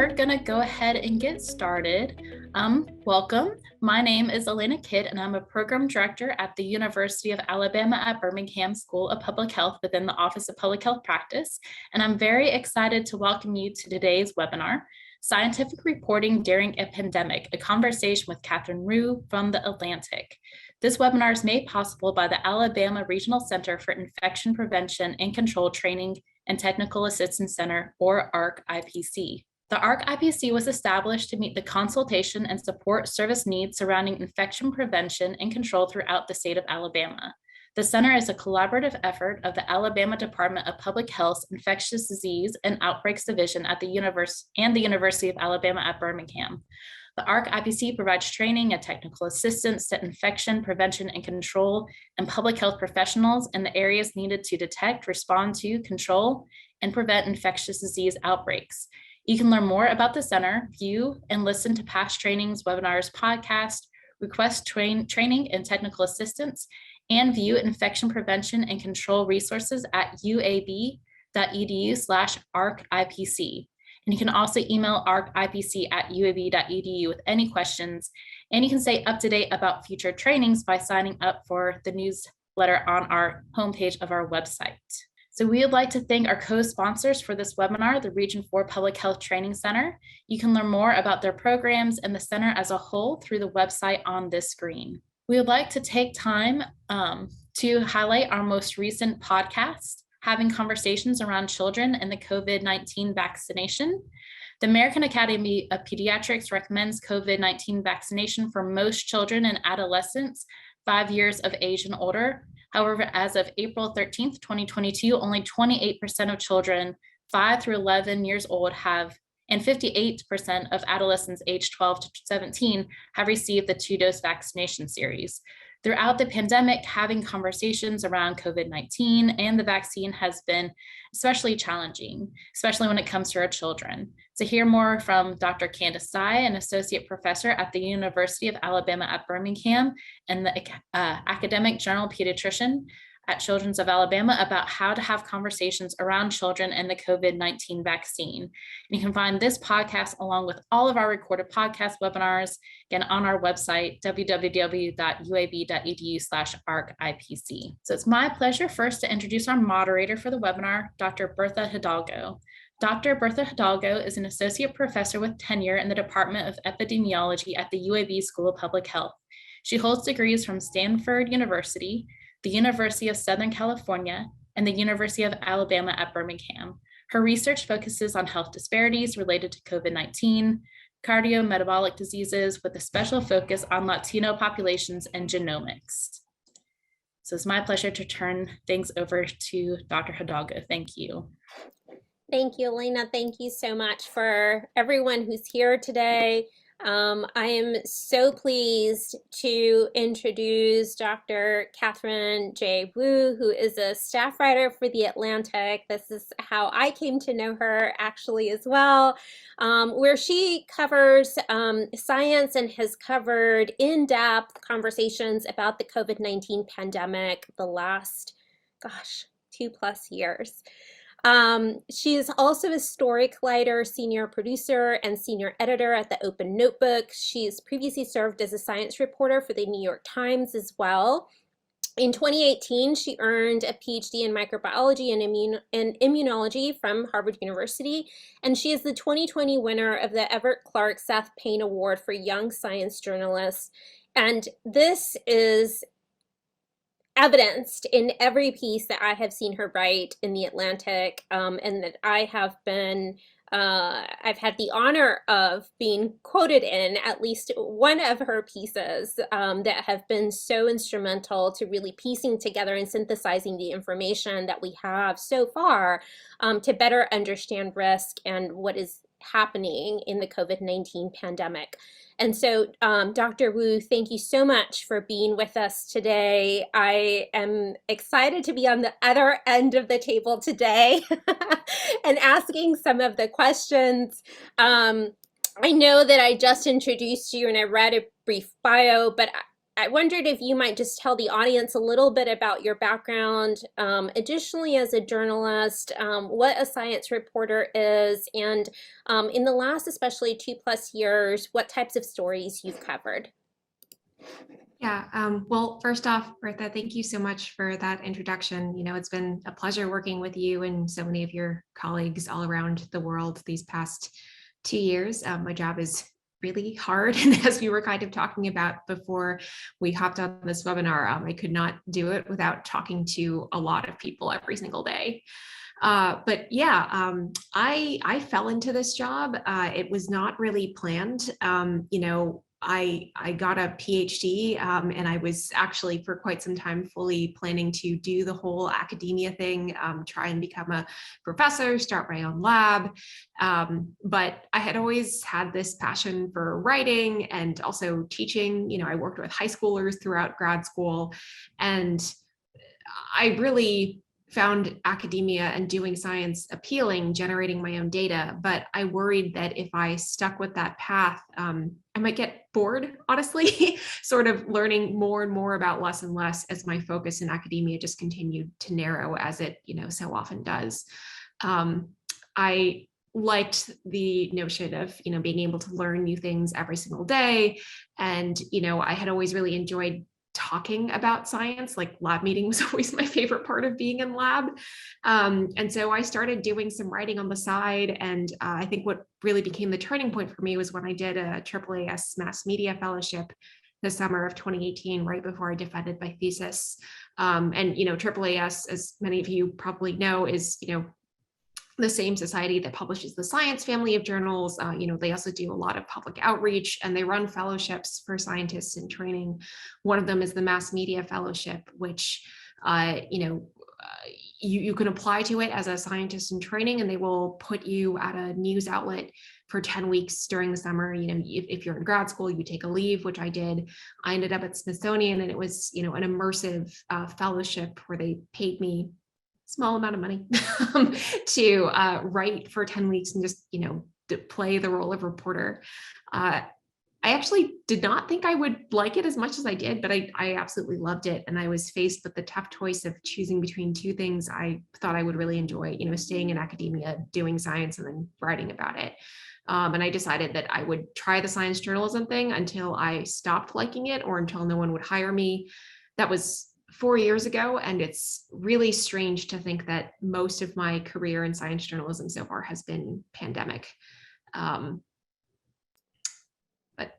we're gonna go ahead and get started. Welcome. My name is Elena Kidd, and I'm a program director at the University of Alabama at Birmingham School of Public Health within the Office of Public Health Practice. And I'm very excited to welcome you to today's webinar, Scientific Reporting During a Pandemic, a conversation with Katherine Wu from The Atlantic. This webinar is made possible by the Alabama Regional Center for Infection Prevention and Control Training and Technical Assistance Center, or ARC-IPC. The ARC-IPC was established to meet the consultation and support service needs surrounding infection prevention and control throughout the state of Alabama. The center is a collaborative effort of the Alabama Department of Public Health's Infectious Disease and Outbreaks Division at the University of Alabama at Birmingham. The ARC-IPC provides training and technical assistance to infection prevention and control and public health professionals in the areas needed to detect, respond to, control, and prevent infectious disease outbreaks. You can learn more about the center, view and listen to past trainings, webinars, podcasts, request training and technical assistance, and view infection prevention and control resources at uab.edu/ARC-IPC. And you can also email arcipc@uab.edu with any questions. And you can stay up to date about future trainings by signing up for the newsletter on our homepage of our website. So we would like to thank our co-sponsors for this webinar, the Region 4 Public Health Training Center. You can learn more about their programs and the center as a whole through the website on this screen. We would like to take time to highlight our most recent podcast, Having Conversations Around Children and the COVID-19 Vaccination. The American Academy of Pediatrics recommends COVID-19 vaccination for most children and adolescents 5 years of age and older. However, as of April 13th, 2022, only 28% of children 5 through 11 years old and 58% of adolescents aged 12 to 17 have received the 2-dose vaccination series. Throughout the pandemic, having conversations around COVID-19 and the vaccine has been especially challenging, especially when it comes to our children. To hear more from Dr. Candace Tsai, an associate professor at the University of Alabama at Birmingham and the academic journal pediatrician at Children's of Alabama, about how to have conversations around children and the COVID-19 vaccine. And you can find this podcast along with all of our recorded podcast webinars, again, on our website, www.uab.edu/ARC-IPC. So it's my pleasure first to introduce our moderator for the webinar, Dr. Bertha Hidalgo. Dr. Bertha Hidalgo is an associate professor with tenure in the Department of Epidemiology at the UAB School of Public Health. She holds degrees from Stanford University, the University of Southern California, and the University of Alabama at Birmingham. Her research focuses on health disparities related to COVID-19, cardiometabolic diseases, with a special focus on Latino populations and genomics. So it's my pleasure to turn things over to Dr. Hidalgo. Thank you. Thank you, Elena. Thank you so much for everyone who's here today. I am so pleased to introduce Dr. Katherine J. Wu, who is a staff writer for The Atlantic. This is how I came to know her actually as well, where she covers science and has covered in-depth conversations about the COVID-19 pandemic the last, 2+ years. She is also a story collider, senior producer, and senior editor at the Open Notebook. She's previously served as a science reporter for the New York Times as well. In 2018, she earned a PhD in microbiology and immunology from Harvard University, and she is the 2020 winner of the Everett Clark Seth Payne Award for Young Science Journalists. And this is evidenced in every piece that I have seen her write in The Atlantic, and that I have been, I've had the honor of being quoted in at least one of her pieces that have been so instrumental to really piecing together and synthesizing the information that we have so far to better understand risk and what is happening in the COVID-19 pandemic. And so, Dr. Wu, thank you so much for being with us today. I am excited to be on the other end of the table today and asking some of the questions. I know that I just introduced you and I read a brief bio, but I wondered if you might just tell the audience a little bit about your background, additionally as a journalist, what a science reporter is, and in the last especially 2+ years, what types of stories you've covered. Yeah, well, first off, Bertha, thank you so much for that introduction. It's been a pleasure working with you and so many of your colleagues all around the world these past 2 years. My job is really hard. And as we were kind of talking about before we hopped on this webinar, I could not do it without talking to a lot of people every single day. But yeah, I fell into this job. It was not really planned. I got a PhD and I was actually for quite some time fully planning to do the whole academia thing, try and become a professor, start my own lab. But I had always had this passion for writing and also teaching. I worked with high schoolers throughout grad school, and I really found academia and doing science appealing, generating my own data. But I worried that if I stuck with that path, I might get bored, honestly, sort of learning more and more about less and less as my focus in academia just continued to narrow, as it, so often does. I liked the notion of, being able to learn new things every single day. And, I had always really enjoyed talking about science. Like lab meeting was always my favorite part of being in lab. And so I started doing some writing on the side. And I think what really became the turning point for me was when I did a AAAS mass media fellowship the summer of 2018, right before I defended my thesis. And, AAAS, as many of you probably know, is, the same society that publishes the science family of journals. They also do a lot of public outreach, and they run fellowships for scientists in training. One of them is the Mass Media Fellowship, which you can apply to it as a scientist in training, and they will put you at a news outlet for 10 weeks during the summer. If you're in grad school, you take a leave, which I did. I ended up at Smithsonian, and it was, an immersive fellowship where they paid me small amount of money to write for 10 weeks and just, to play the role of reporter. I actually did not think I would like it as much as I did, but I absolutely loved it. And I was faced with the tough choice of choosing between two things I thought I would really enjoy, staying in academia, doing science, and then writing about it. And I decided that I would try the science journalism thing until I stopped liking it or until no one would hire me. That was 4 years ago, and it's really strange to think that most of my career in science journalism so far has been pandemic. But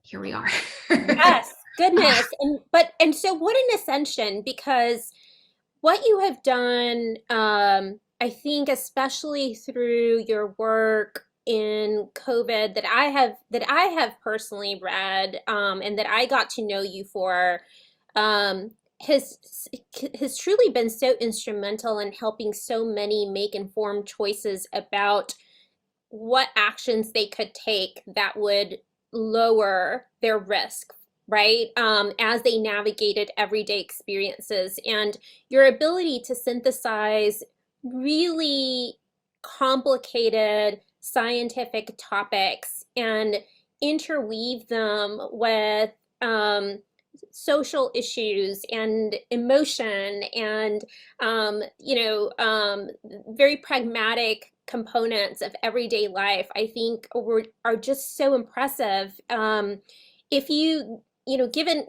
here we are. Yes, goodness. And so what an ascension, because what you have done, I think especially through your work in COVID that I have personally read, and that I got to know you for, has truly been so instrumental in helping so many make informed choices about what actions they could take that would lower their risk, right? As they navigated everyday experiences. And your ability to synthesize really complicated scientific topics and interweave them with social issues and emotion and very pragmatic components of everyday life, I think are just so impressive. If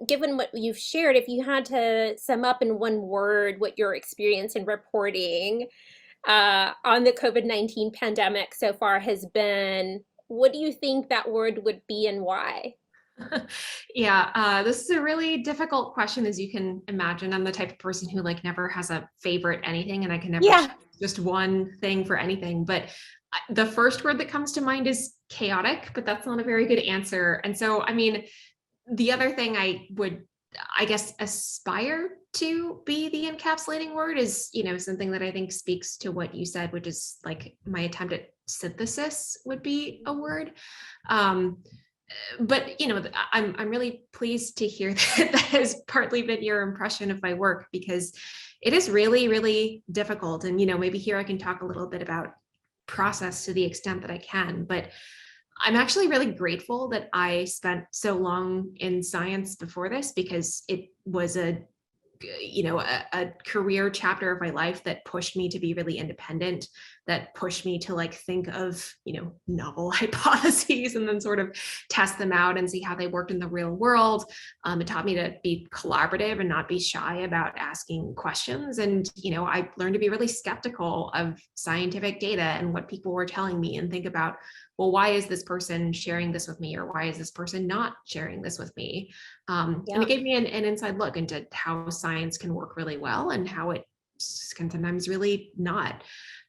given what you've shared, if you had to sum up in one word what your experience in reporting on the COVID-19 pandemic so far has been, what do you think that word would be and why? Yeah, this is a really difficult question, as you can imagine. I'm the type of person who never has a favorite anything, and I can never choose just one thing for anything. But the first word that comes to mind is chaotic, but that's not a very good answer. And so, the other thing I would, I guess, aspire to be the encapsulating word is, something that I think speaks to what you said, which is my attempt at synthesis would be a word. But I'm really pleased to hear that has partly been your impression of my work, because it is really, really difficult. And maybe here I can talk a little bit about process to the extent that I can. But I'm actually really grateful that I spent so long in science before this, because it was a career chapter of my life that pushed me to be really independent, that pushed me to like think of, novel hypotheses and then sort of test them out and see how they worked in the real world. It taught me to be collaborative and not be shy about asking questions. And, I learned to be really skeptical of scientific data and what people were telling me, and think about, well, why is this person sharing this with me? Or why is this person not sharing this with me? And it gave me an inside look into how science can work really well and how it can sometimes really not.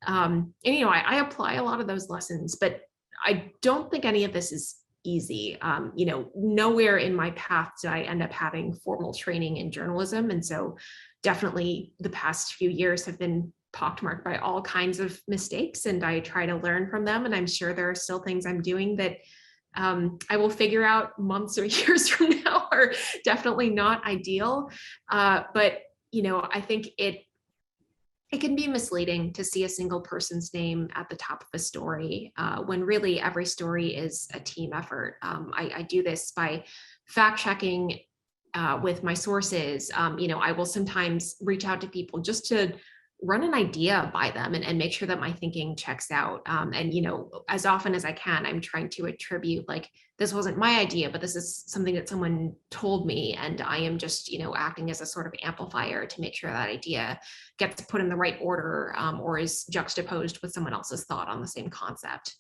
I apply a lot of those lessons, but I don't think any of this is easy. Nowhere in my path did I end up having formal training in journalism. And so definitely the past few years have been pockmarked by all kinds of mistakes, and I try to learn from them. And I'm sure there are still things I'm doing that I will figure out months or years from now are definitely not ideal. But I think it can be misleading to see a single person's name at the top of a story, when really every story is a team effort. I do this by fact checking with my sources. I will sometimes reach out to people just to run an idea by them and make sure that my thinking checks out. As often as I can, I'm trying to attribute, like, this wasn't my idea, but this is something that someone told me. And I am just, acting as a sort of amplifier to make sure that idea gets put in the right order, or is juxtaposed with someone else's thought on the same concept.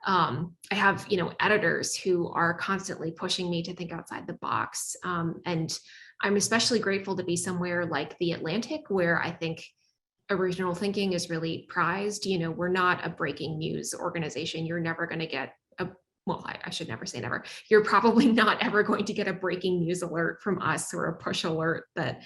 I have, editors who are constantly pushing me to think outside the box. And I'm especially grateful to be somewhere like The Atlantic, where I think original thinking is really prized. We're not a breaking news organization. You're never going to get I should never say never. You're probably not ever going to get a breaking news alert from us, or a push alert that,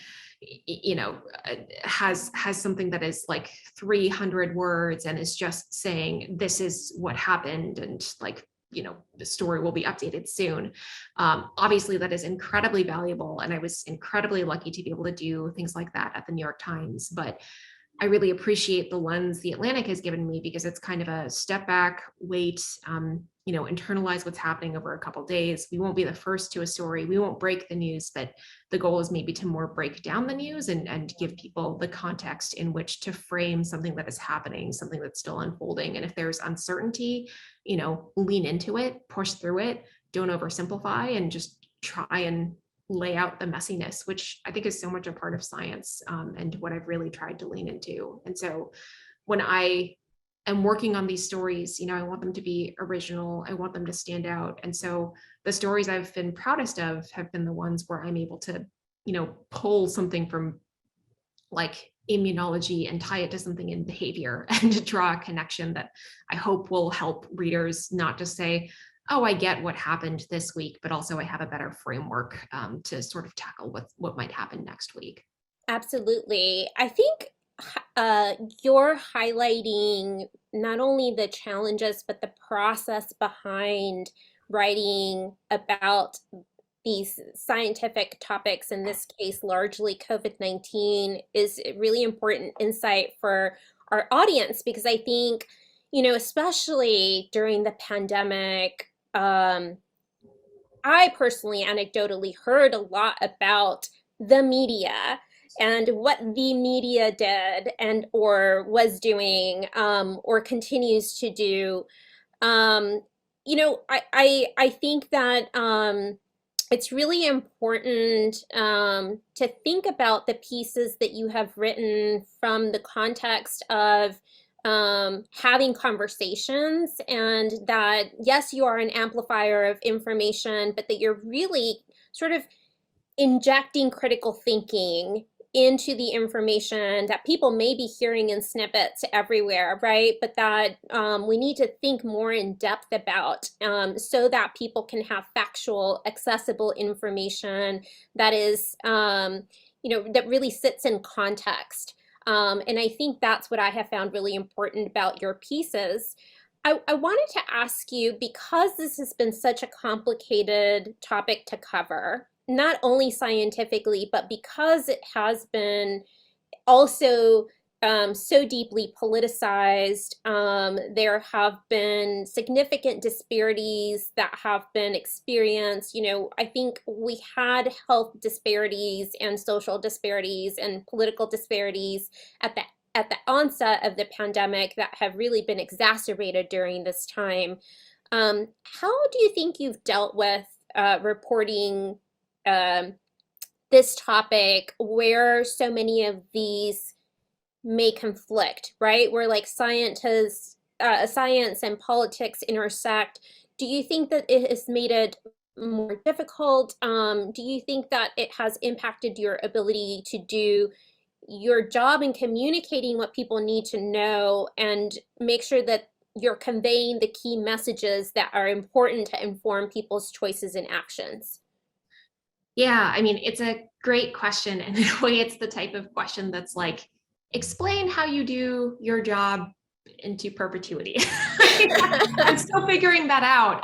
has something that is like 300 words and is just saying, this is what happened. And like, the story will be updated soon. Obviously, that is incredibly valuable. And I was incredibly lucky to be able to do things like that at the New York Times. But I really appreciate the lens The Atlantic has given me, because it's kind of a step back, wait, internalize what's happening over a couple of days. We won't be the first to a story. We won't break the news, but the goal is maybe to more break down the news and give people the context in which to frame something that is happening, something that's still unfolding. And if there's uncertainty, lean into it, push through it, don't oversimplify, and just try and lay out the messiness, which I think is so much a part of science, and what I've really tried to lean into. And so when I am working on these stories, I want them to be original. I want them to stand out. And so the stories I've been proudest of have been the ones where I'm able to, pull something from like immunology and tie it to something in behavior, and to draw a connection that I hope will help readers not just say, oh, I get what happened this week, but also I have a better framework to sort of tackle what might happen next week. Absolutely. I think you're highlighting not only the challenges, but the process behind writing about these scientific topics, in this case, largely COVID-19, is a really important insight for our audience, because I think, especially during the pandemic, I personally anecdotally heard a lot about the media and what the media did and or was doing, or continues to do. I think that it's really important to think about the pieces that you have written from the context of having conversations, and that, yes, you are an amplifier of information, but that you're really sort of injecting critical thinking into the information that people may be hearing in snippets everywhere, right? But that we need to think more in depth about, so that people can have factual, accessible information that is, that really sits in context. And I think that's what I have found really important about your pieces. I wanted to ask you, because this has been such a complicated topic to cover, not only scientifically, but because it has been also so deeply politicized. There have been significant disparities that have been experienced. You know, I think we had health disparities and social disparities and political disparities at the onset of the pandemic that have really been exacerbated during this time. How do you think you've dealt with reporting this topic where so many of these may conflict, right? Where like science and politics intersect. Do you think that it has made it more difficult? Do you think that it has impacted your ability to do your job in communicating what people need to know and make sure that you're conveying the key messages that are important to inform people's choices and actions? Yeah, I mean, it's a great question. And in a way, it's the type of question that's like, explain how you do your job into perpetuity. I'm still figuring that out.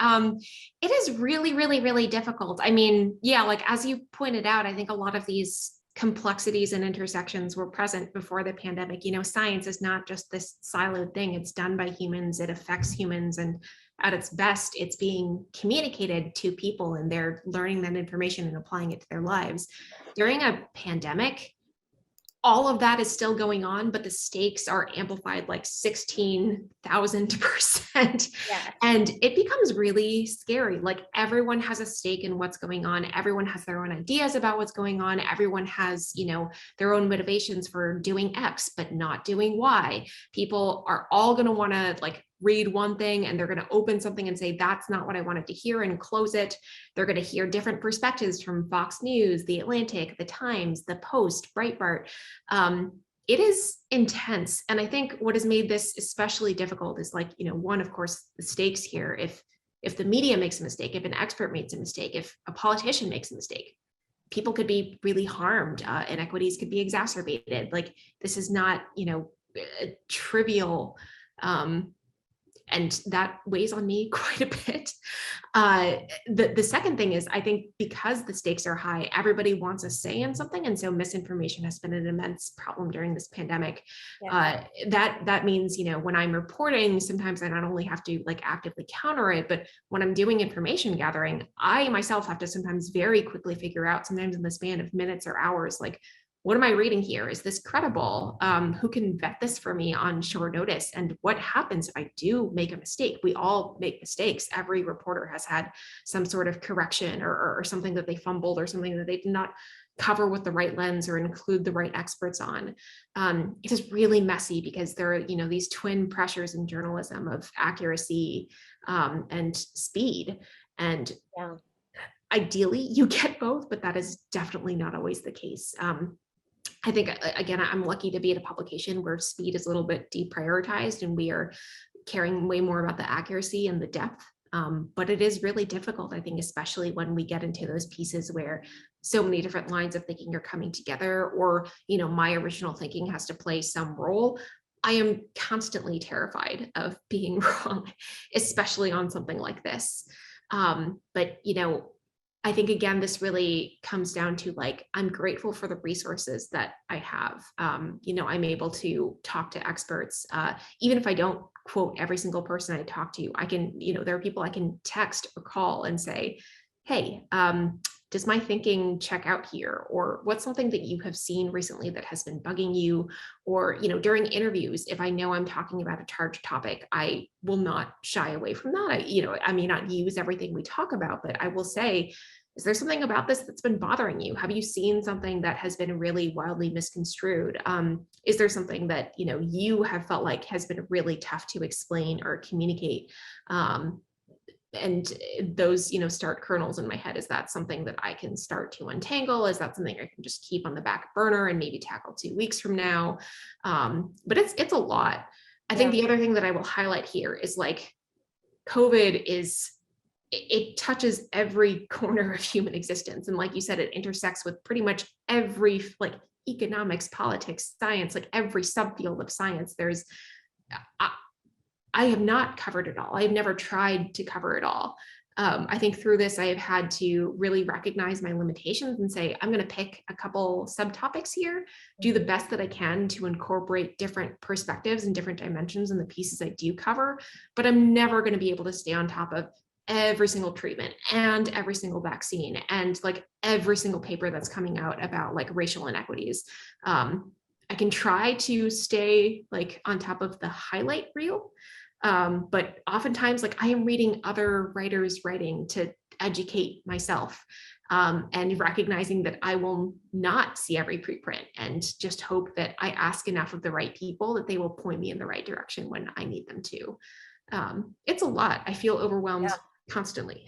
It is really, really, really difficult. I mean, yeah, like as you pointed out, I think a lot of these complexities and intersections were present before the pandemic. You know, science is not just this siloed thing. It's done by humans. It affects humans. And at its best, it's being communicated to people and they're learning that information and applying it to their lives. During a pandemic, all of that is still going on, but the stakes are amplified like 16,000%. Yeah. And it becomes really scary. Like everyone has a stake in what's going on. Everyone has their own ideas about what's going on. Everyone has, you know, their own motivations for doing X, but not doing Y. People are all going to want to like read one thing and they're going to open something and say, that's not what I wanted to hear and close it. They're going to hear different perspectives from Fox News, The Atlantic, The Times, The Post, Breitbart. It is intense. And I think what has made this especially difficult is like, you know, one, of course, the stakes here. If the media makes a mistake, if an expert makes a mistake, if a politician makes a mistake, people could be really harmed. Inequities could be exacerbated. Like this is not, you know, a trivial and that weighs on me quite a bit. The second thing is, I think because the stakes are high, everybody wants a say in something. And so misinformation has been an immense problem during this pandemic. Yeah. That means, you know, when I'm reporting, sometimes I not only have to like actively counter it, but when I'm doing information gathering, I myself have to sometimes very quickly figure out, sometimes in the span of minutes or hours, like, what am I reading here? Is this credible? Who can vet this for me on short notice? And what happens if I do make a mistake? We all make mistakes. Every reporter has had some sort of correction or something that they fumbled or something that they did not cover with the right lens or include the right experts on. It is really messy because there are, you know, these twin pressures in journalism of accuracy and speed. And Yeah. ideally you get both, but that is definitely not always the case. I think, again, I'm lucky to be at a publication where speed is a little bit deprioritized and we are caring way more about the accuracy and the depth. But it is really difficult, I think, especially when we get into those pieces where so many different lines of thinking are coming together, or, you know, my original thinking has to play some role. I am constantly terrified of being wrong, especially on something like this. But, you know, I think, again, this really comes down to like, I'm grateful for the resources that I have. You know, I'm able to talk to experts, even if I don't quote every single person I talk to. I can, you know, there are people I can text or call and say, hey, does my thinking check out here? Or what's something that you have seen recently that has been bugging you? Or, you know, during interviews, if I know I'm talking about a charged topic, I will not shy away from that. You know, I may not use everything we talk about, but I will say, is there something about this that's been bothering you? Have you seen something that has been really wildly misconstrued? Is there something that, you know, you have felt like has been really tough to explain or communicate? And those, you know, start kernels in my head. Is that something that I can start to untangle? Is that something I can just keep on the back burner and maybe tackle 2 weeks from now? But it's a lot. I think the other thing that I will highlight here is like, COVID is, it touches every corner of human existence. And like you said, it intersects with pretty much every, like, economics, politics, science, like every subfield of science. There's, I have not covered it all. I've never tried to cover it all. I think through this, I have had to really recognize my limitations and say, I'm going to pick a couple subtopics here, do the best that I can to incorporate different perspectives and different dimensions in the pieces I do cover, but I'm never going to be able to stay on top of every single treatment and every single vaccine and like every single paper that's coming out about like racial inequities. I can try to stay like on top of the highlight reel, but oftentimes like I am reading other writers' writing to educate myself, and recognizing that I will not see every preprint and just hope that I ask enough of the right people that they will point me in the right direction when I need them to. It's a lot. I feel overwhelmed constantly.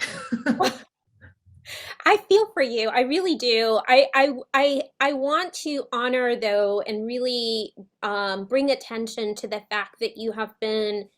I feel for you. I really do. I want to honor though and really bring attention to the fact that you have been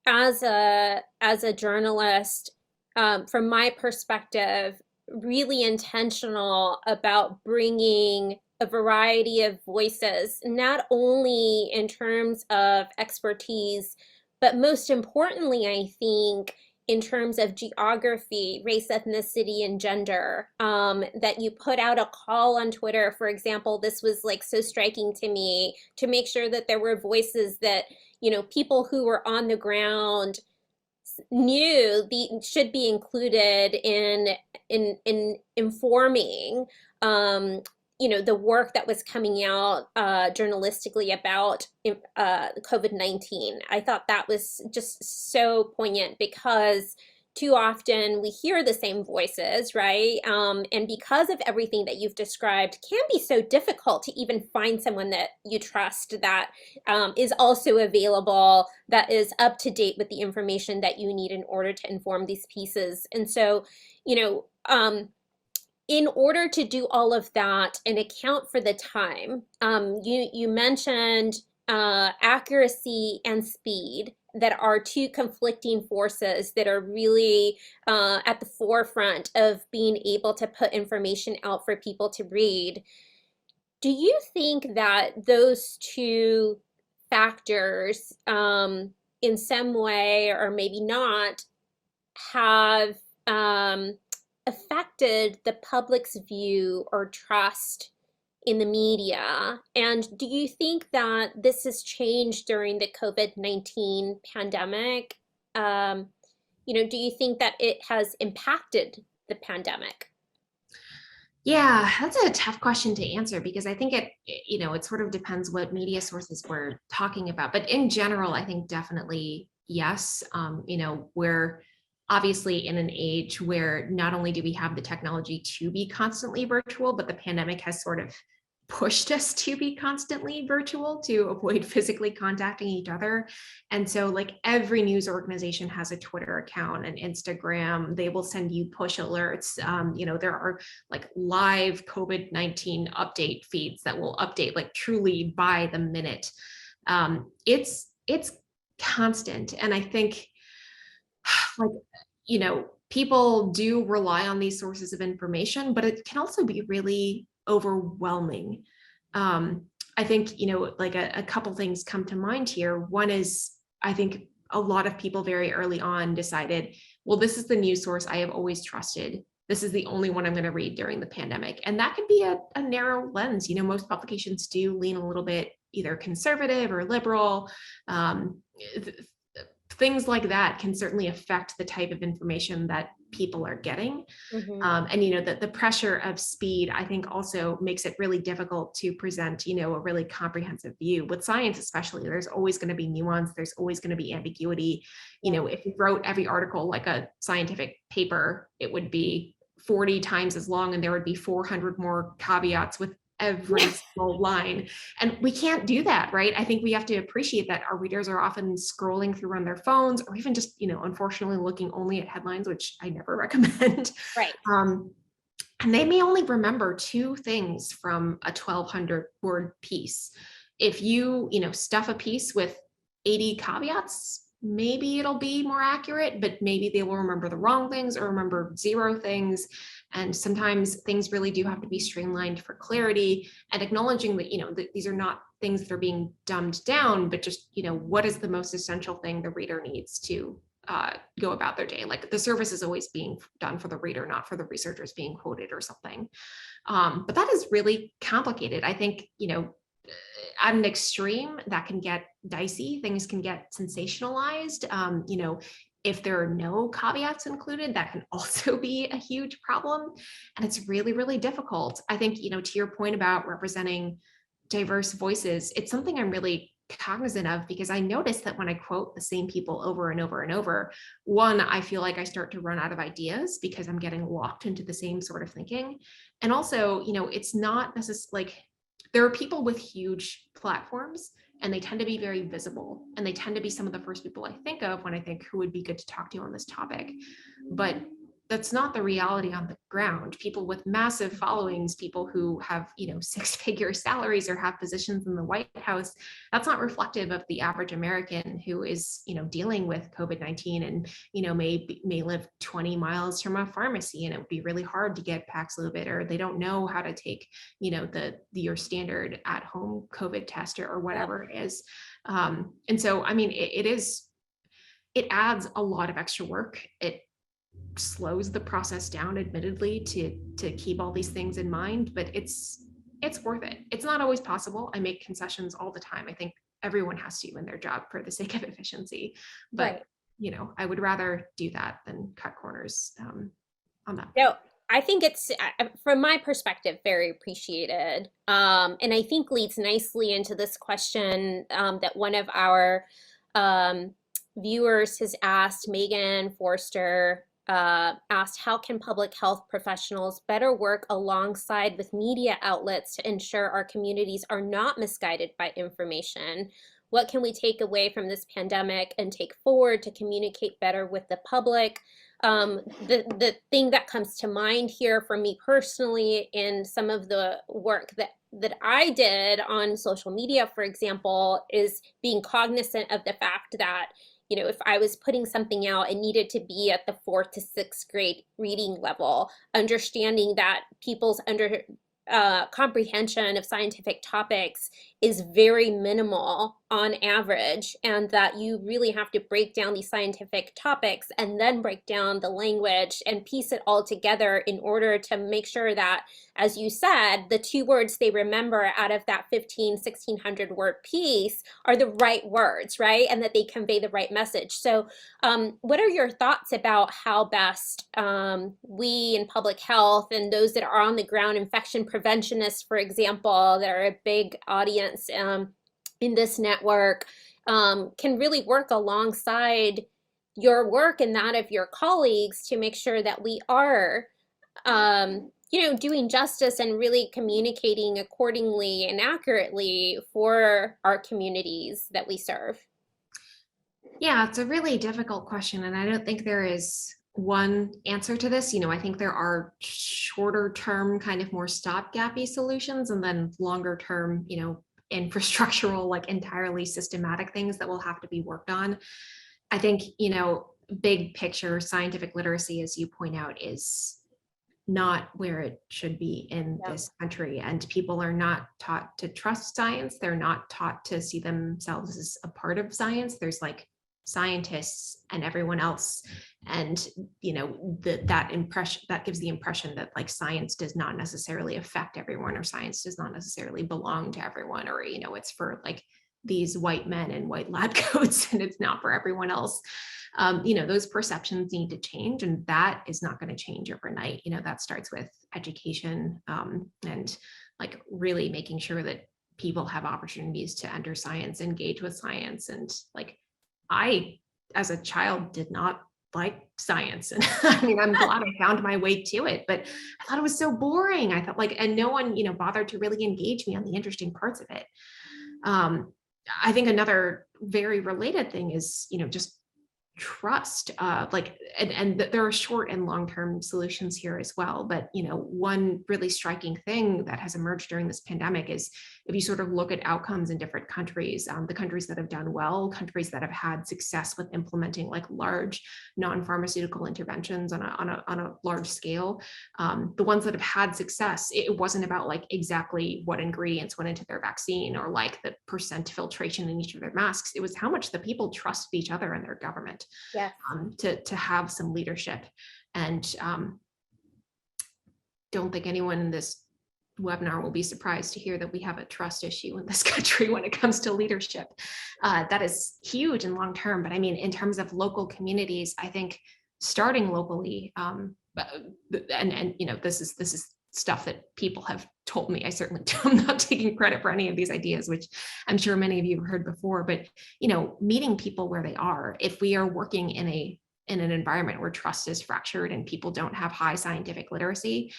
as a journalist, from my perspective, really intentional about bringing a variety of voices, not only in terms of expertise, but most importantly, I think, in terms of geography, race, ethnicity, and gender. That you put out a call on Twitter, for example. This was like so striking to me, to make sure that there were voices that, people who were on the ground knew should be included in informing, the work that was coming out journalistically about COVID-19. I thought that was just so poignant because too often we hear the same voices, right? And because of everything that you've described, can be so difficult to even find someone that you trust, that is also available, that is up to date with the information that you need in order to inform these pieces. And so, in order to do all of that and account for the time, you mentioned accuracy and speed, that are two conflicting forces that are really at the forefront of being able to put information out for people to read. Do you think that those two factors, in some way or maybe not, have affected the public's view or trust in the media? And do you think that this has changed during the COVID-19 pandemic? Do you think that it has impacted the pandemic? Yeah, that's a tough question to answer because I think it sort of depends what media sources we're talking about. But in general, I think definitely yes. We're obviously in an age where not only do we have the technology to be constantly virtual, but the pandemic has sort of pushed us to be constantly virtual to avoid physically contacting each other. And so like every news organization has a Twitter account and Instagram. They will send you push alerts. There are like live COVID-19 update feeds that will update like truly by the minute. It's constant. And I think like, people do rely on these sources of information, but it can also be really overwhelming. I think, like a couple things come to mind here. One is, I think a lot of people very early on decided, well, this is the news source I have always trusted. This is the only one I'm going to read during the pandemic. And that can be a narrow lens. Most publications do lean a little bit either conservative or liberal. Things like that can certainly affect the type of information that people are getting. And the pressure of speed, I think, also makes it really difficult to present, a really comprehensive view. With science especially, there's always going to be nuance, there's always going to be ambiguity. If you wrote every article like a scientific paper, it would be 40 times as long and there would be 400 more caveats with every single line. And we can't do that, right? I think we have to appreciate that our readers are often scrolling through on their phones or even just, unfortunately looking only at headlines, which I never recommend. Right. And they may only remember two things from a 1,200 word piece. If you, stuff a piece with 80 caveats, maybe it'll be more accurate, but maybe they will remember the wrong things or remember 0 things. And sometimes things really do have to be streamlined for clarity and acknowledging that, that these are not things that are being dumbed down, but just, what is the most essential thing the reader needs to go about their day. Like the service is always being done for the reader, not for the researchers being quoted or something. But that is really complicated. I think, at an extreme that can get dicey, things can get sensationalized. If there are no caveats included, that can also be a huge problem. And it's really, really difficult. I think, to your point about representing diverse voices, it's something I'm really cognizant of, because I notice that when I quote the same people over and over and over, one, I feel like I start to run out of ideas because I'm getting locked into the same sort of thinking. And also, it's not necessarily like, there are people with huge platforms and they tend to be very visible, and they tend to be some of the first people I think of when I think who would be good to talk to on this topic. But that's not the reality on the ground. People with massive followings, people who have, 6-figure salaries or have positions in the White House, that's not reflective of the average American who is, dealing with COVID-19 and, may live 20 miles from a pharmacy, and it would be really hard to get Paxlovid, or they don't know how to take, your standard at-home COVID test or whatever it is. And so, I mean, it adds a lot of extra work. It slows the process down, admittedly, to keep all these things in mind, but it's worth it. It's not always possible. I make concessions all the time. I think everyone has to in their job for the sake of efficiency, but I would rather do that than cut corners on that. No, I think it's, from my perspective, very appreciated. And I think leads nicely into this question that one of our viewers has asked. Megan Forster asked, how can public health professionals better work alongside with media outlets to ensure our communities are not misguided by information? What can we take away from this pandemic and take forward to communicate better with the public? The thing that comes to mind here for me personally in some of the work that I did on social media, for example, is being cognizant of the fact that, if I was putting something out, it needed to be at the 4th to 6th grade reading level, understanding that people's comprehension of scientific topics is very minimal on average, and that you really have to break down these scientific topics and then break down the language and piece it all together in order to make sure that, as you said, the 2 words they remember out of that 1,600 word piece are the right words, right? And that they convey the right message. So what are your thoughts about how best we in public health and those that are on the ground, infection preventionists, for example, that are a big audience in this network, can really work alongside your work and that of your colleagues to make sure that we are doing justice and really communicating accordingly and accurately for our communities that we serve? Yeah, it's a really difficult question, and I don't think there is one answer to this. I think there are shorter term, kind of more stopgappy solutions, and then longer term, infrastructural, like entirely systematic things that will have to be worked on. I think, big picture scientific literacy, as you point out, is not where it should be in this country. And people are not taught to trust science. They're not taught to see themselves as a part of science. There's like scientists and everyone else. And, that impression, that gives the impression that like science does not necessarily affect everyone, or science does not necessarily belong to everyone, or, it's for like these white men in white lab coats and it's not for everyone else. Those perceptions need to change, and that is not going to change overnight. That starts with education and like really making sure that people have opportunities to enter science, engage with science. And like, I, as a child, did not like science. And I mean, I'm glad I found my way to it, but I thought it was so boring. I thought like, and no one, bothered to really engage me on the interesting parts of it. I think another very related thing is, just trust, and there are short and long-term solutions here as well. But, one really striking thing that has emerged during this pandemic is if you sort of look at outcomes in different countries, the countries that have done well, countries that have had success with implementing like large non-pharmaceutical interventions on a large scale, the ones that have had success, it wasn't about like exactly what ingredients went into their vaccine or like the percent filtration in each of their masks. It was how much the people trusted each other and their government. world, Yes. to have some leadership. And don't think anyone in this webinar will be surprised to hear that we have a trust issue in this country when it comes to leadership. That is huge and long term. But I mean, in terms of local communities, I think starting locally, and this is stuff that people have told me. I certainly am not taking credit for any of these ideas, which I'm sure many of you have heard before. But meeting people where they are. If we are working in an environment where trust is fractured and people don't have high scientific literacy,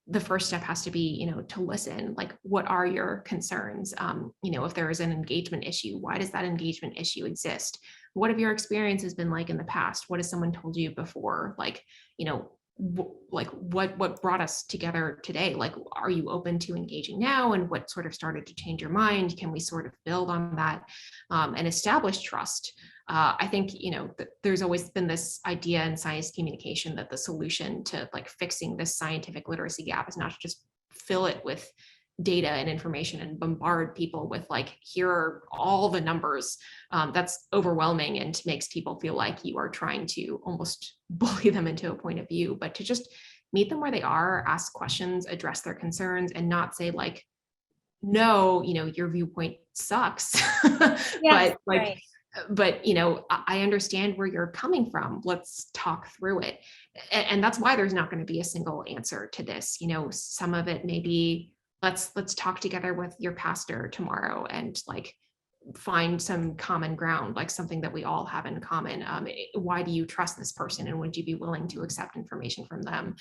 the first step has to be, to listen. Like, what are your concerns? If there is an engagement issue, why does that engagement issue exist? What have your experiences been like in the past? What has someone told you before? Like, what brought us together today? Like, are you open to engaging now? And what sort of started to change your mind? Can we sort of build on that and establish trust? I think, there's always been this idea in science communication that the solution to like fixing this scientific literacy gap is not to just fill it with data and information and bombard people with like, here are all the numbers. That's overwhelming and makes people feel like you are trying to almost bully them into a point of view, but to just meet them where they are, ask questions, address their concerns, and not say like, no, your viewpoint sucks. Yes, but like, right. But, I understand where you're coming from. Let's talk through it. And that's why there's not going to be a single answer to this. Some of it may be, let's talk together with your pastor tomorrow and like find some common ground, like something that we all have in common. Why do you trust this person? And would you be willing to accept information from them?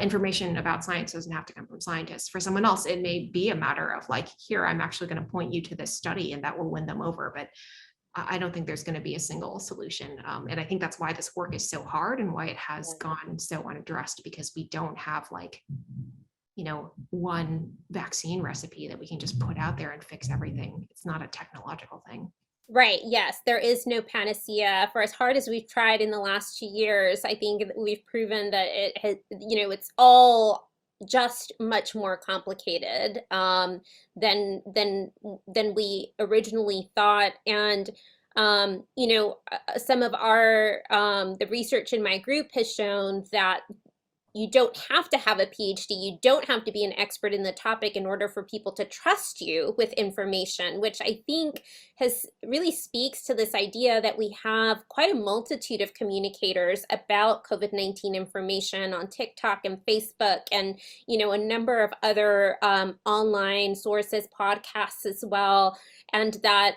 Information about science doesn't have to come from scientists. For someone else, it may be a matter of like, here, I'm actually going to point you to this study and that will win them over. But I don't think there's going to be a single solution. And I think that's why this work is so hard and why it has gone so unaddressed, because we don't have like, one vaccine recipe that we can just put out there and fix everything. It's not a technological thing. Right. Yes, there is no panacea. For as hard as we've tried in the last 2 years, I think that we've proven that it has, it's all just much more complicated than we originally thought. And some of our the research in my group has shown that you don't have to have a PhD. You don't have to be an expert in the topic in order for people to trust you with information, which I think really speaks to this idea that we have quite a multitude of communicators about COVID-19 information on TikTok and Facebook and, a number of other online sources, podcasts as well, and that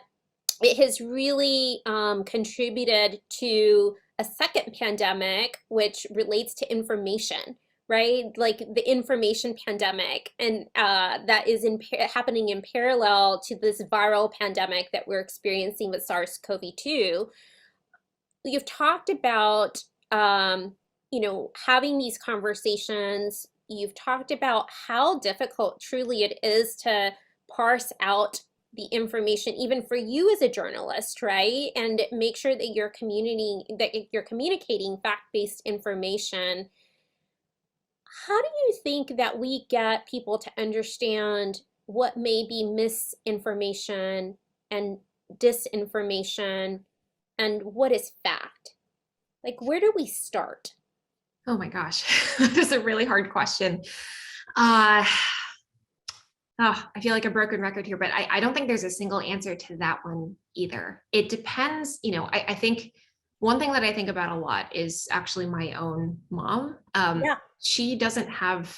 it has really contributed to a second pandemic, which relates to information, right? Like the information pandemic, and that is happening in parallel to this viral pandemic that we're experiencing with SARS-CoV-2. You've talked about, having these conversations. You've talked about how difficult truly it is to parse out the information, even for you as a journalist, right? And make sure that you're communicating fact-based information. How do you think that we get people to understand what may be misinformation and disinformation and what is fact? Like, where do we start? Oh my gosh, that is a really hard question. I feel like a broken record here, but I don't think there's a single answer to that one either. It depends, I think one thing that I think about a lot is actually my own mom. She doesn't have,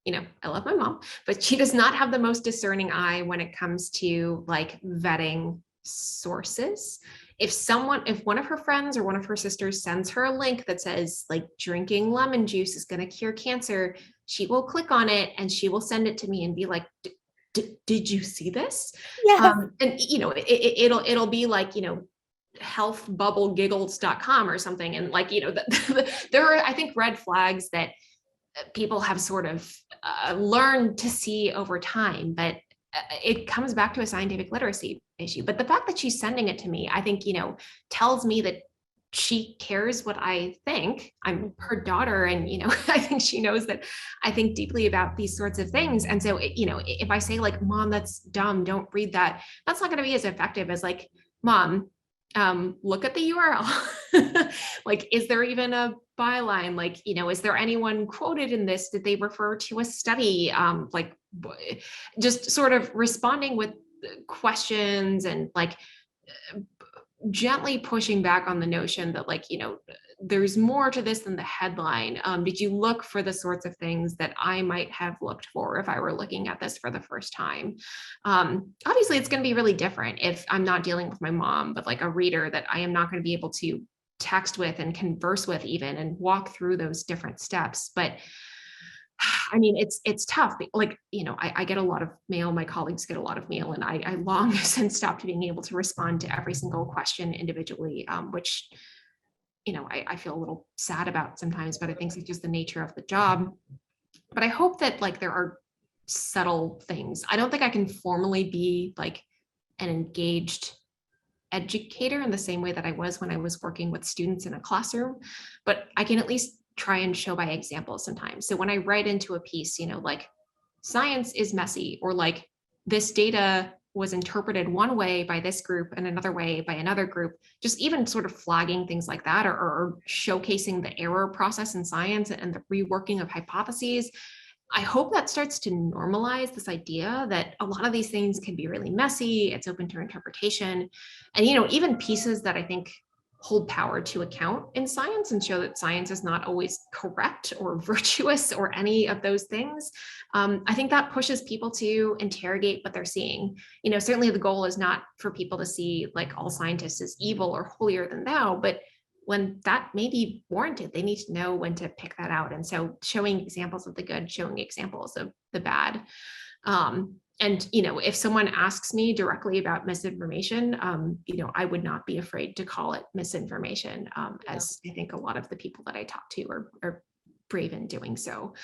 I love my mom, but she does not have the most discerning eye when it comes to like vetting sources. If one of her friends or one of her sisters sends her a link that says like drinking lemon juice is going to cure cancer, she will click on it and she will send it to me and be like, did you see this? Yes. And it'll be like, healthbubblegiggles.com or something. And like, there are, I think, red flags that people have sort of learned to see over time, but it comes back to a scientific literacy issue. But the fact that she's sending it to me, I think, tells me that she cares what I think. I'm her daughter, and I think she knows that I think deeply about these sorts of things. And so if I say like, Mom, that's dumb, don't read that, that's not going to be as effective as like, Mom, look at the URL Like, is there even a byline? Like, is there anyone quoted in this? Did they refer to a study? Just sort of responding with questions and like gently pushing back on the notion that like, there's more to this than the headline. Did you look for the sorts of things that I might have looked for if I were looking at this for the first time? Obviously, it's going to be really different if I'm not dealing with my mom, but like a reader that I am not going to be able to text with and converse with even and walk through those different steps. But I mean, it's tough. Like, I get a lot of mail. My colleagues get a lot of mail, and I long since stopped being able to respond to every single question individually, which I feel a little sad about sometimes, but I think it's just the nature of the job. But I hope that like there are subtle things. I don't think I can formally be like an engaged educator in the same way that I was when I was working with students in a classroom, but I can at least try and show by example sometimes. So when I write into a piece, like science is messy, or like this data was interpreted one way by this group and another way by another group, just even sort of flagging things like that, or showcasing the error process in science and the reworking of hypotheses. I hope that starts to normalize this idea that a lot of these things can be really messy. It's open to interpretation. And, even pieces that I think hold power to account in science and show that science is not always correct or virtuous or any of those things. I think that pushes people to interrogate what they're seeing. Certainly the goal is not for people to see like all scientists as evil or holier than thou, but when that may be warranted, they need to know when to pick that out. And so showing examples of the good, showing examples of the bad. And, if someone asks me directly about misinformation, I would not be afraid to call it misinformation, as I think a lot of the people that I talk to are brave in doing so.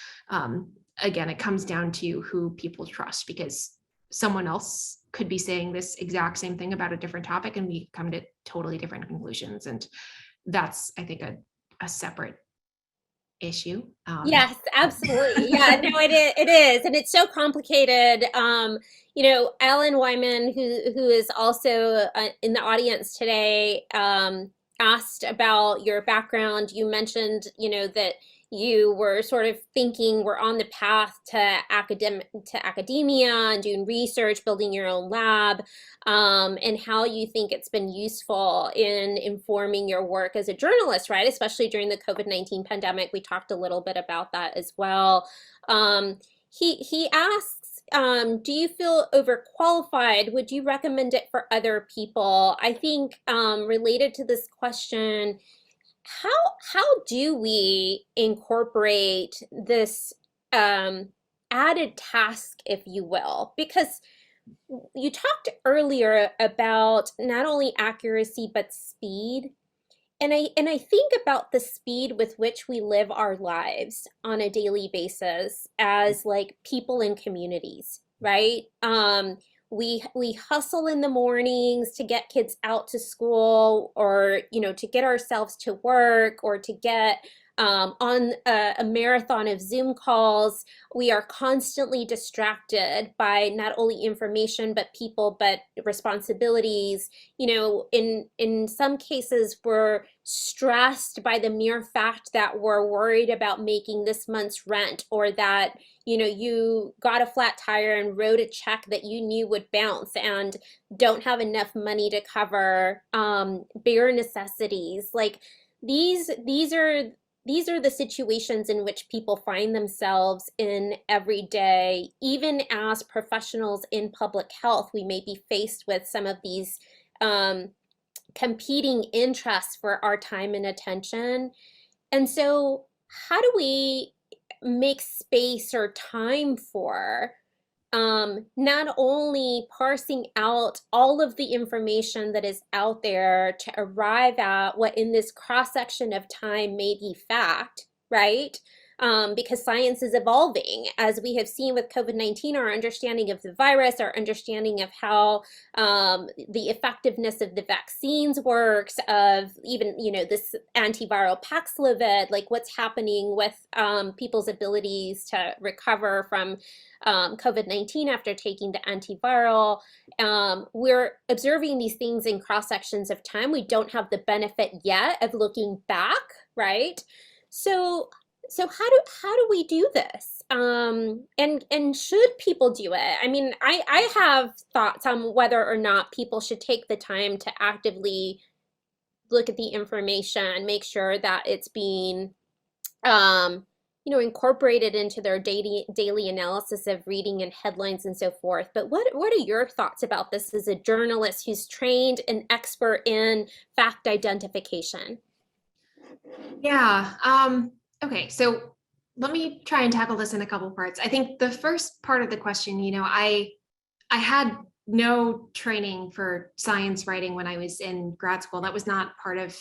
Again, it comes down to who people trust, because someone else could be saying this exact same thing about a different topic and we come to totally different conclusions. And that's, I think, a separate issue. Yes, absolutely. Yeah, no, it is. And it's so complicated. Alan Wyman, who is also in the audience today, asked about your background. You mentioned, that you were sort of thinking we're on the path to academia and doing research, building your own lab, and how you think it's been useful in informing your work as a journalist, right? Especially during the COVID-19 pandemic. We talked a little bit about that as well. He asks, do you feel overqualified? Would you recommend it for other people? I think related to this question, how do we incorporate this added task, if you will? Because you talked earlier about not only accuracy but speed. And I think about the speed with which we live our lives on a daily basis as like people in communities, right? We hustle in the mornings to get kids out to school, or to get ourselves to work, or to get on a marathon of Zoom calls. We are constantly distracted by not only information but people, but responsibilities. In some cases, we're stressed by the mere fact that we're worried about making this month's rent, or that you got a flat tire and wrote a check that you knew would bounce, and don't have enough money to cover bare necessities. Like these are the situations in which people find themselves in every day. Even as professionals in public health, we may be faced with some of these competing interests for our time and attention. And so how do we make space or time for not only parsing out all of the information that is out there to arrive at what in this cross-section of time may be fact, right? because science is evolving. As we have seen with COVID-19, our understanding of the virus, our understanding of how the effectiveness of the vaccines works, of even, this antiviral Paxlovid, like what's happening with people's abilities to recover from COVID-19 after taking the antiviral. We're observing these things in cross sections of time. We don't have the benefit yet of looking back, right? So how do we do this? And should people do it? I mean, I have thoughts on whether or not people should take the time to actively look at the information, make sure that it's being incorporated into their daily analysis of reading and headlines and so forth. But what are your thoughts about this as a journalist who's trained and expert in fact identification? Yeah. Okay. So let me try and tackle this in a couple parts. I think the first part of the question, I had no training for science writing when I was in grad school. That was not part of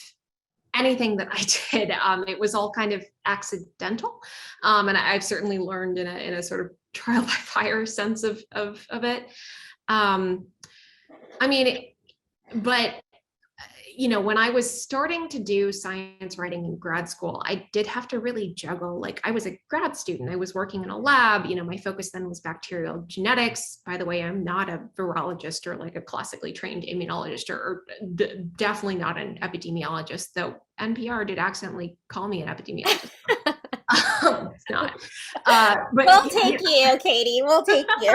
anything that I did. It was all kind of accidental. And I've certainly learned in a sort of trial by fire sense of it. But when I was starting to do science writing in grad school, I did have to really juggle. Like, I was a grad student, I was working in a lab, my focus then was bacterial genetics. By the way, I'm not a virologist or like a classically trained immunologist, or definitely not an epidemiologist, though NPR did accidentally call me an epidemiologist. It's not. But we'll take you, Katie. We'll take you.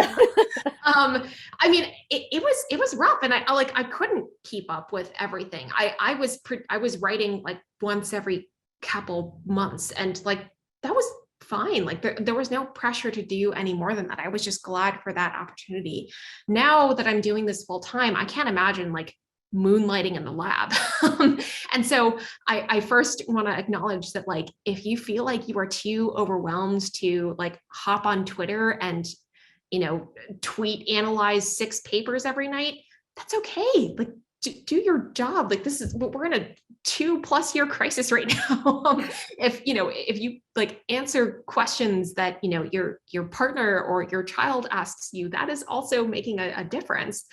It was rough, and I couldn't keep up with everything. I was writing like once every couple months, and like that was fine. Like there was no pressure to do any more than that. I was just glad for that opportunity. Now that I'm doing this full time, I can't imagine like moonlighting in the lab. And so I first want to acknowledge that, like, if you feel like you are too overwhelmed to like hop on Twitter and, tweet, analyze 6 papers every night, that's okay. Like, do your job. Like, we're in a 2+ year crisis right now. If you like answer questions that, your partner or your child asks you, that is also making a difference.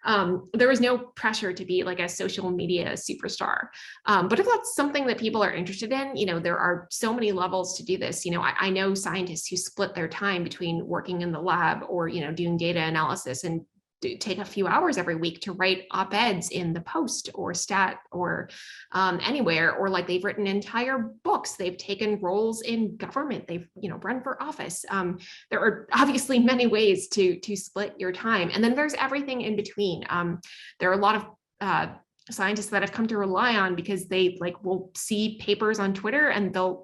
There was no pressure to be like a social media superstar. But if that's something that people are interested in, there are so many levels to do this. I know scientists who split their time between working in the lab or, doing data analysis, and take a few hours every week to write op-eds in the Post or Stat or anywhere, or like they've written entire books, they've taken roles in government, they've run for office. There are obviously many ways to split your time, and then there's everything in between. There are a lot of scientists that have come to rely on because they like will see papers on Twitter and they'll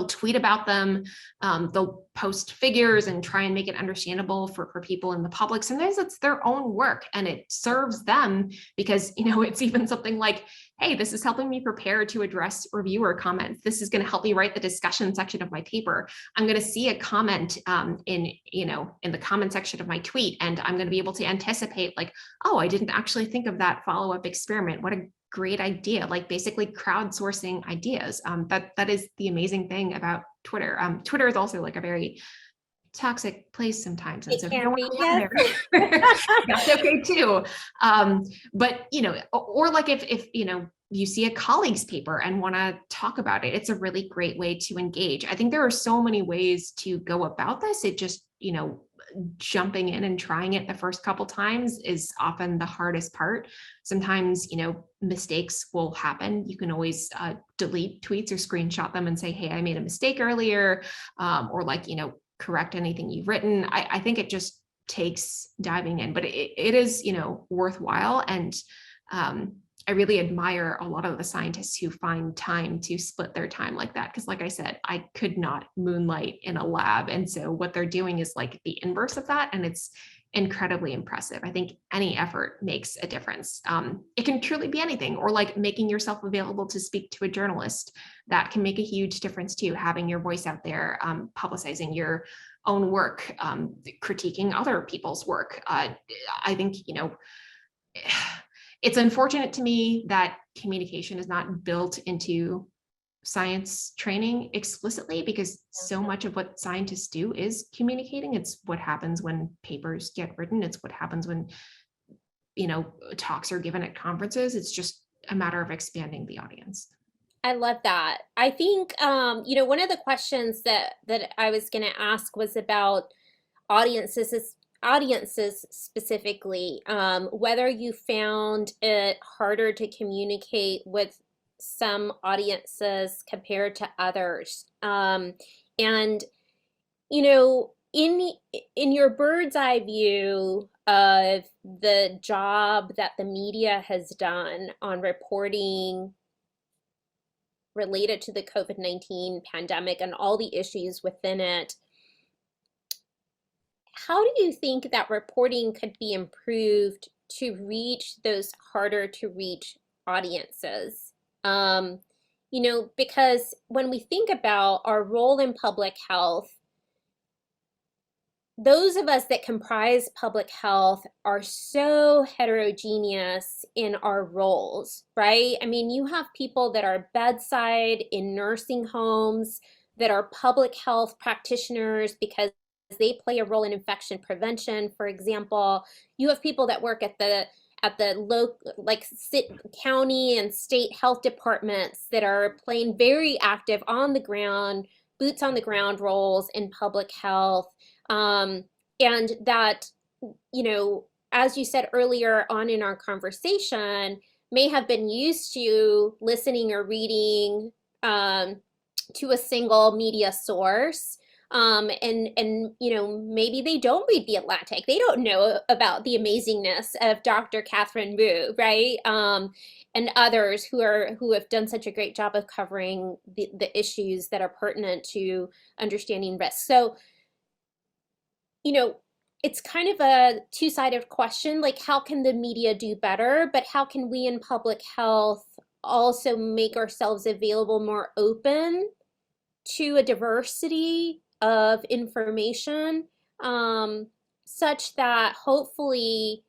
tweet about them. They'll post figures and try and make it understandable for people in the public. Sometimes it's their own work and it serves them because, it's even something like, hey, this is helping me prepare to address reviewer comments. This is going to help me write the discussion section of my paper. I'm going to see a comment in the comment section of my tweet, and I'm going to be able to anticipate like, oh, I didn't actually think of that follow-up experiment. What a great idea. Like basically crowdsourcing ideas. That is the amazing thing about Twitter. Twitter is also like a very toxic place sometimes, and so if you don't want to be there, that's okay too. But or like if you see a colleague's paper and want to talk about it, it's a really great way to engage. I think there are so many ways to go about this. It just jumping in and trying it the first couple times is often the hardest part. Sometimes, mistakes will happen. You can always delete tweets or screenshot them and say, hey, I made a mistake earlier, or like, correct anything you've written. I think it just takes diving in, but it is, worthwhile. And I really admire a lot of the scientists who find time to split their time like that. Because like I said, I could not moonlight in a lab. And so what they're doing is like the inverse of that. And it's incredibly impressive. I think any effort makes a difference. It can truly be anything, or like making yourself available to speak to a journalist. That can make a huge difference too. Having your voice out there, publicizing your own work, critiquing other people's work. I think, it's unfortunate to me that communication is not built into science training explicitly, because so much of what scientists do is communicating. It's what happens when papers get written. It's what happens when, talks are given at conferences. It's just a matter of expanding the audience. I love that. I think, one of the questions that I was going to ask was about audiences specifically, whether you found it harder to communicate with some audiences compared to others. And in your bird's eye view of the job that the media has done on reporting related to the COVID-19 pandemic and all the issues within it, how do you think that reporting could be improved to reach those harder to reach audiences? Because when we think about our role in public health, those of us that comprise public health are so heterogeneous in our roles, right? I mean, you have people that are bedside in nursing homes that are public health practitioners because they play a role in infection prevention, for example. You have people that work at the local, like county and state health departments that are playing very active on the ground, boots on the ground roles in public health. And that, as you said earlier on in our conversation, may have been used to listening or reading to a single media source. And maybe they don't read The Atlantic. They don't know about the amazingness of Dr. Katherine Wu, right? And others who have done such a great job of covering the issues that are pertinent to understanding risk. So, it's kind of a two-sided question, like how can the media do better, but how can we in public health also make ourselves available more open to a diversity of information, such that hopefully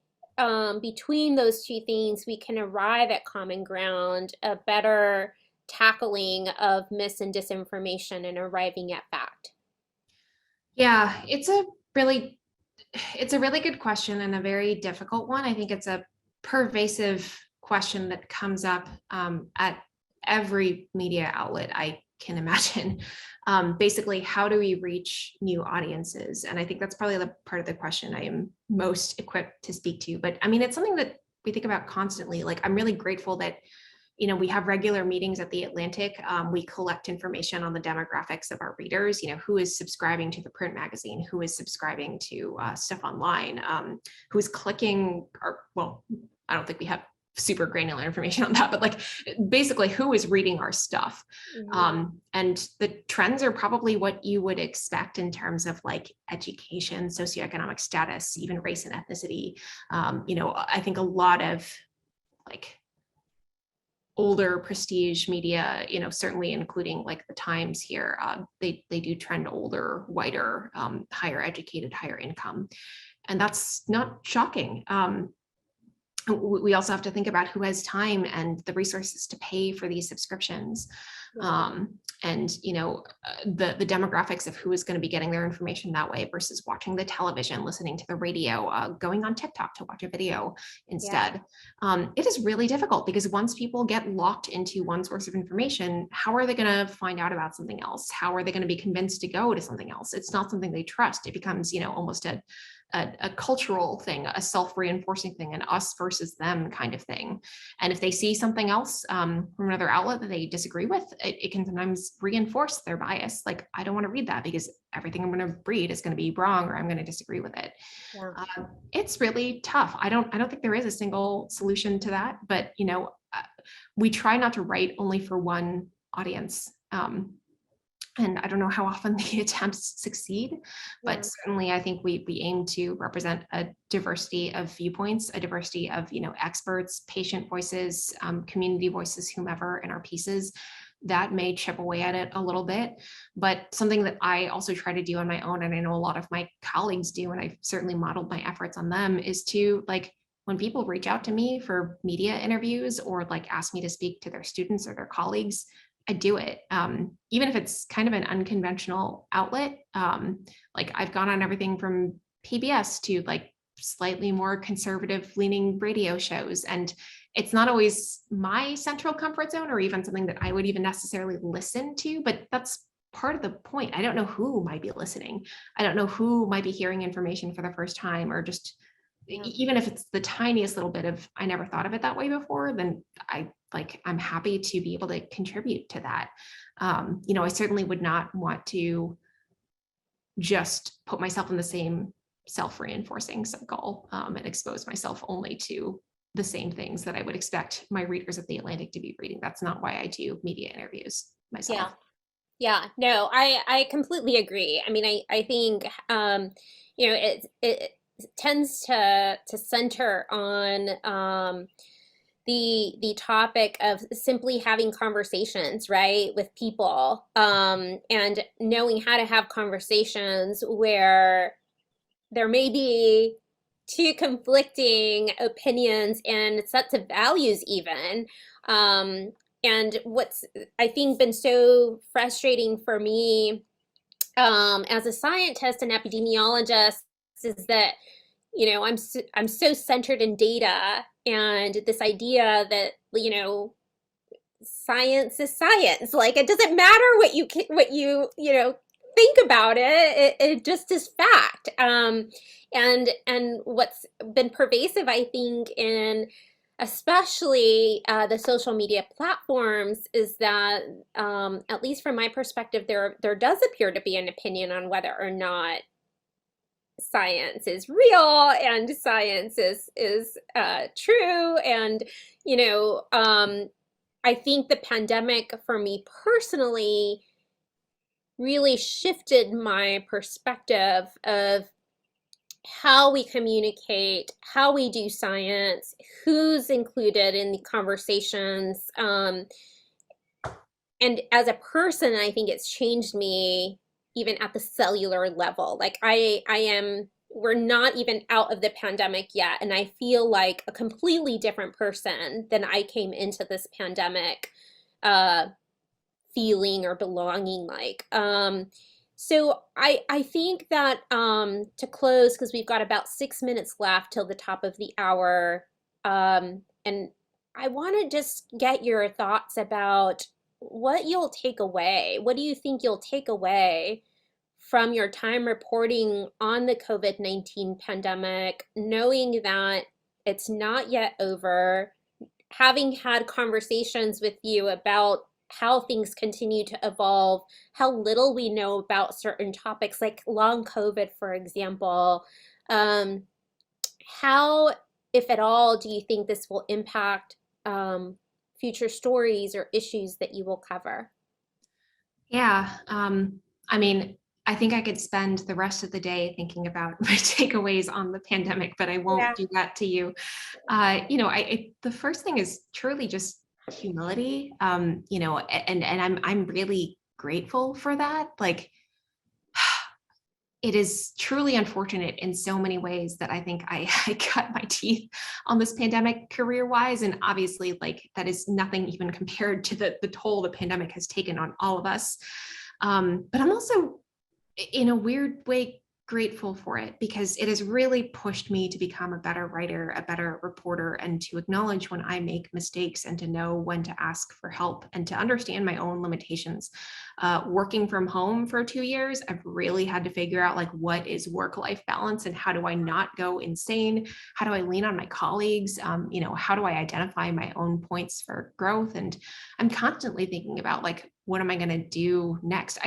between those two things, we can arrive at common ground, a better tackling of mis and disinformation and arriving at fact. Yeah, it's a really good question and a very difficult one. I think it's a pervasive question that comes up at every media outlet I can imagine. Basically, how do we reach new audiences? And I think that's probably the part of the question I am most equipped to speak to. But I mean, it's something that we think about constantly. Like, I'm really grateful that we have regular meetings at The Atlantic. We collect information on the demographics of our readers, who is subscribing to the print magazine, who is subscribing to stuff online, who's clicking, I don't think we have super granular information on that, but like basically who is reading our stuff. Mm-hmm. And the trends are probably what you would expect in terms of like education, socioeconomic status, even race and ethnicity. I think a lot of like older prestige media, certainly including like the Times here, they do trend older, whiter, higher educated, higher income. And that's not shocking. We also have to think about who has time and the resources to pay for these subscriptions. And the demographics of who is going to be getting their information that way versus watching the television, listening to the radio, going on TikTok to watch a video instead. Yeah. It is really difficult because once people get locked into one source of information, how are they going to find out about something else? How are they going to be convinced to go to something else? It's not something they trust. It becomes, almost a cultural thing, a self-reinforcing thing, an us versus them kind of thing. And if they see something else from another outlet that they disagree with, it can sometimes reinforce their bias. Like, I don't want to read that because everything I'm going to read is going to be wrong, or I'm going to disagree with it. Yeah. It's really tough. I don't think there is a single solution to that, but we try not to write only for one audience. And I don't know how often the attempts succeed, but certainly I think we aim to represent a diversity of viewpoints, a diversity of, experts, patient voices, community voices, whomever in our pieces. That may chip away at it a little bit, but something that I also try to do on my own, and I know a lot of my colleagues do, and I've certainly modeled my efforts on them, is to, like, when people reach out to me for media interviews or like ask me to speak to their students or their colleagues, I do it. Even if it's kind of an unconventional outlet. Like I've gone on everything from PBS to like slightly more conservative leaning radio shows. And it's not always my central comfort zone or even something that I would even necessarily listen to, but that's part of the point. I don't know who might be listening. I don't know who might be hearing information for the first time, or just even if it's the tiniest little bit of, I never thought of it that way before, then I'm happy to be able to contribute to that. I certainly would not want to just put myself in the same self-reinforcing goal and expose myself only to the same things that I would expect my readers of The Atlantic to be reading. That's not why I do media interviews myself. Yeah. Yeah, no, I completely agree. I mean, I think it tends to center on the topic of simply having conversations, right, with people, and knowing how to have conversations where there may be two conflicting opinions and sets of values even. And what's, I think, been so frustrating for me as a scientist and epidemiologist is that, I'm so centered in data and this idea that, science is science. Like, it doesn't matter what you think about it. It just is fact. And what's been pervasive, I think, in especially the social media platforms is that, at least from my perspective, there does appear to be an opinion on whether or not science is real and science is true. And I think the pandemic for me personally really shifted my perspective of how we communicate, how we do science, who's included in the conversations. And as a person, I think it's changed me even at the cellular level. Like we're not even out of the pandemic yet. And I feel like a completely different person than I came into this pandemic feeling or belonging like. So I think that to close, because we've got about 6 minutes left till the top of the hour, and I want to just get your thoughts about what you'll take away. What do you think you'll take away from your time reporting on the COVID-19 pandemic, knowing that it's not yet over, having had conversations with you about how things continue to evolve, how little we know about certain topics like long COVID, for example. How, if at all, do you think this will impact future stories or issues that you will cover? Yeah. I mean, I think I could spend the rest of the day thinking about my takeaways on the pandemic, but I won't do that to you. The first thing is truly just humility. And I'm really grateful for that. Like, it is truly unfortunate in so many ways that I think I cut my teeth on this pandemic career-wise. And obviously, like, that is nothing even compared to the toll the pandemic has taken on all of us. But I'm also, in a weird way, grateful for it, because it has really pushed me to become a better writer, a better reporter, and to acknowledge when I make mistakes and to know when to ask for help and to understand my own limitations. Working from home for 2 years, I've really had to figure out, like, what is work-life balance and how do I not go insane? How do I lean on my colleagues? How do I identify my own points for growth? And I'm constantly thinking about, like, what am I going to do next?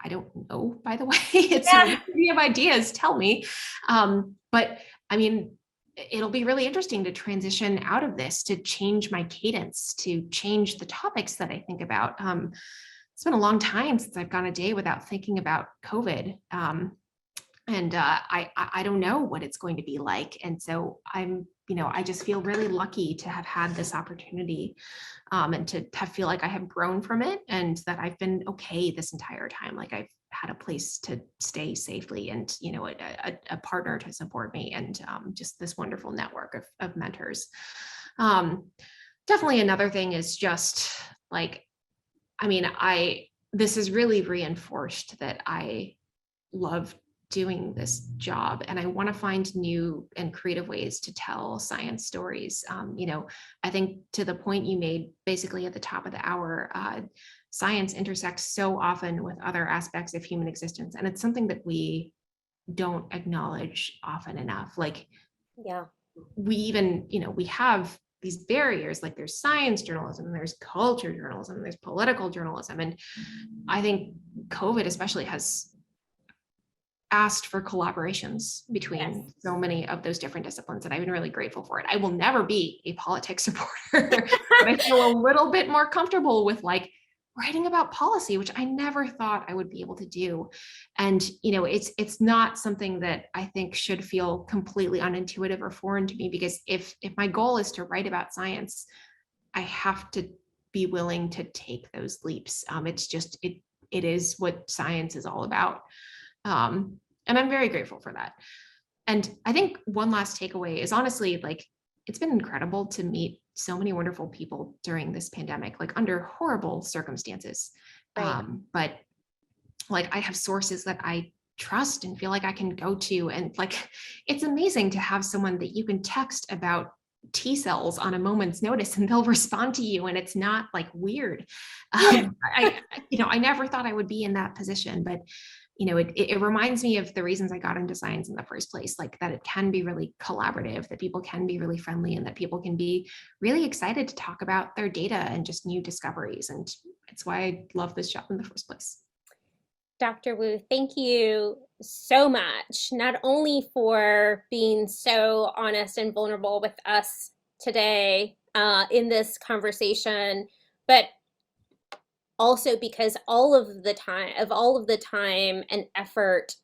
I don't know, by the way. It's if you have ideas, tell me. But I mean, it'll be really interesting to transition out of this, to change my cadence, to change the topics that I think about. It's been a long time since I've gone a day without thinking about COVID. And I don't know what it's going to be like. And so I just feel really lucky to have had this opportunity, and to feel like I have grown from it and that I've been okay this entire time. Like, I've had a place to stay safely and, a partner to support me, and just this wonderful network of mentors. Definitely another thing is just, like, I mean, this has really reinforced that I love doing this job, and I want to find new and creative ways to tell science stories. I think to the point you made basically at the top of the hour, science intersects so often with other aspects of human existence, and it's something that we don't acknowledge often enough. Like, Yeah. we even, we have these barriers, like there's science journalism, there's culture journalism, there's political journalism. And I think COVID especially has asked for collaborations between so many of those different disciplines, and I've been really grateful for it. I will never be a politics supporter, but I feel a little bit more comfortable with like writing about policy, which I never thought I would be able to do. And it's not something that I think should feel completely unintuitive or foreign to me, because if my goal is to write about science, I have to be willing to take those leaps. It's just it is what science is all about. And I'm very grateful for that. And I think one last takeaway is honestly, like, it's been incredible to meet so many wonderful people during this pandemic, like under horrible circumstances. Right. But like, I have sources that I trust and feel like I can go to. And like, it's amazing to have someone that you can text about T cells on a moment's notice and they'll respond to you, and it's not like weird. I never thought I would be in that position, but it reminds me of the reasons I got into science in the first place, like that it can be really collaborative, that people can be really friendly, and that people can be really excited to talk about their data and just new discoveries. And it's why I love this job in the first place. Dr. Wu, thank you so much, not only for being so honest and vulnerable with us today in this conversation, but also because all of the time and effort,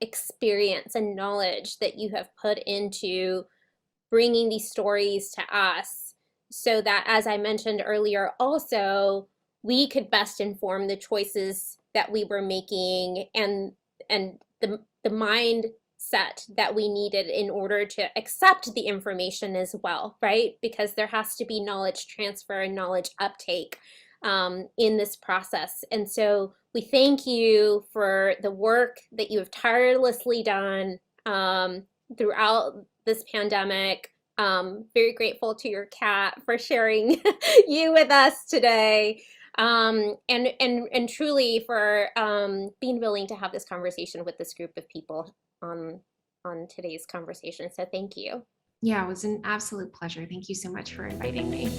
experience and knowledge that you have put into bringing these stories to us, so that, as I mentioned earlier, also we could best inform the choices that we were making, and the mindset that we needed in order to accept the information as well, right? Because there has to be knowledge transfer and knowledge uptake in this process. And so we thank you for the work that you have tirelessly done throughout this pandemic. Very grateful to your cat for sharing you with us today. And truly for being willing to have this conversation with this group of people on today's conversation. So thank you. Yeah, it was an absolute pleasure. Thank you so much for inviting me.